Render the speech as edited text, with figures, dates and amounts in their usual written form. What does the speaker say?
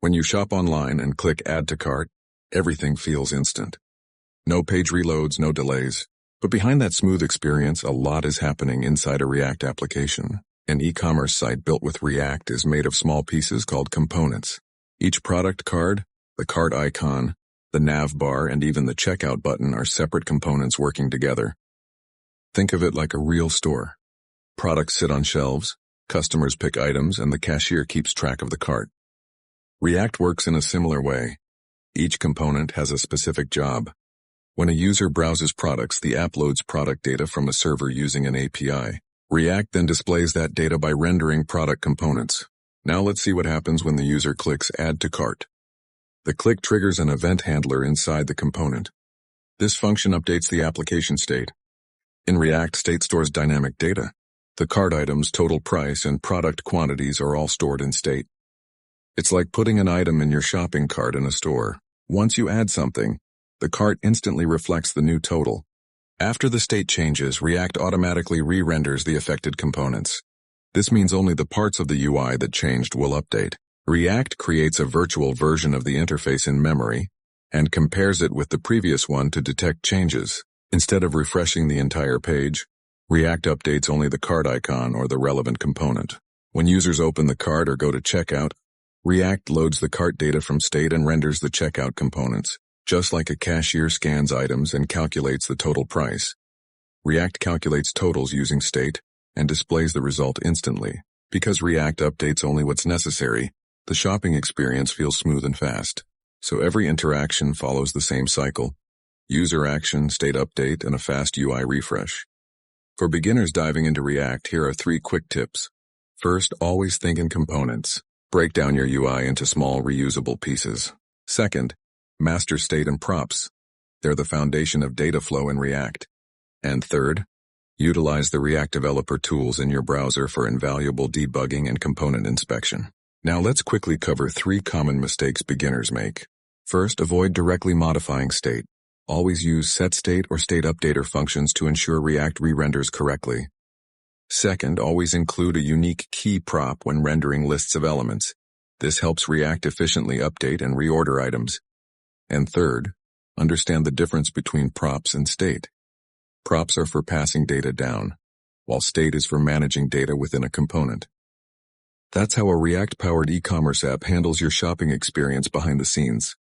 When you shop online and click Add to Cart, everything feels instant. No page reloads, no delays. But behind that smooth experience, a lot is happening inside a React application. An e-commerce site built with React is made of small pieces called components. Each product card, the cart icon, the nav bar, and even the checkout button are separate components working together. Think of it like a real store. Products sit on shelves, customers pick items, and the cashier keeps track of the cart. React works in a similar way. Each component has a specific job. When a user browses products, the app loads product data from a server using an API. React then displays that data by rendering product components. Now let's see what happens when the user clicks Add to Cart. The click triggers an event handler inside the component. This function updates the application state. In React, state stores dynamic data. The cart items, total price, and product quantities are all stored in state. It's like putting an item in your shopping cart in a store. Once you add something, the cart instantly reflects the new total. After the state changes, React automatically re-renders the affected components. This means only the parts of the UI that changed will update. React creates a virtual version of the interface in memory and compares it with the previous one to detect changes. Instead of refreshing the entire page, React updates only the cart icon or the relevant component. When users open the cart or go to checkout, React loads the cart data from state and renders the checkout components. Just like a cashier scans items and calculates the total price, React calculates totals using state and displays the result instantly. Because React updates only what's necessary, the shopping experience feels smooth and fast. So every interaction follows the same cycle: user action, state update, and a fast UI refresh. For beginners diving into React, here are 3 quick tips. First, always think in components. Break down your UI into small, reusable pieces. Second, master state and props. They're the foundation of data flow in React. And third, utilize the React developer tools in your browser for invaluable debugging and component inspection. Now let's quickly cover 3 common mistakes beginners make. First, avoid directly modifying state. Always use setState or stateUpdater functions to ensure React re-renders correctly. Second, always include a unique key prop when rendering lists of elements. This helps React efficiently update and reorder items. And third, understand the difference between props and state. Props are for passing data down, while state is for managing data within a component. That's how a React-powered e-commerce app handles your shopping experience behind the scenes.